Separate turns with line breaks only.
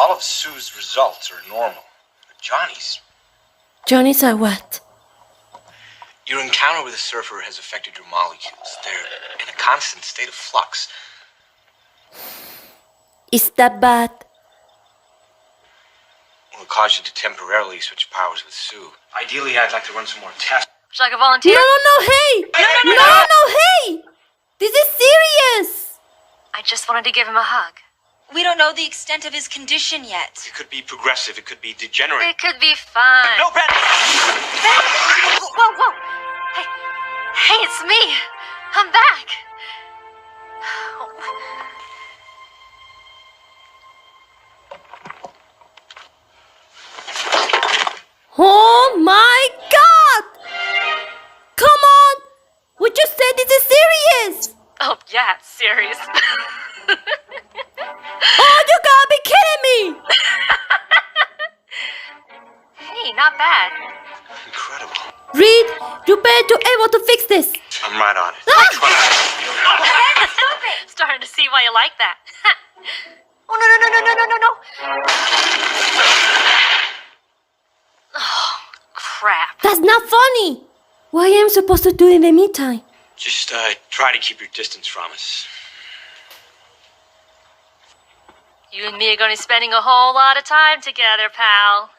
All of Sue's results are normal. But
Johnny's are what?
Your encounter with a surfer has affected your molecules. They're in a constant state of flux.
Is that bad?
Will cause you to temporarily switch powers with Sue. Ideally, I'd like to run some more tests.
Would you like a volunteer?
No, hey! No, hey! This is serious!
I just wanted to give him a hug.
We don't know the extent of his condition yet.
It could be progressive. It could be degenerate.
It could be fine.
No, Ben!
Whoa. Hey, it's me. I'm back.
Oh my God! Come on! Would you say this is serious?
Oh, yeah, it's serious.
Oh, you gotta be kidding me!
Hey, not bad.
Incredible.
Reed, you better be able to fix this.
I'm right on it.
Stop it. Starting to see why you like that. Oh, no. Oh, crap.
That's not funny. What am I supposed to do in the meantime?
Just try to keep your distance from us.
You and me are going to be spending a whole lot of time together, pal.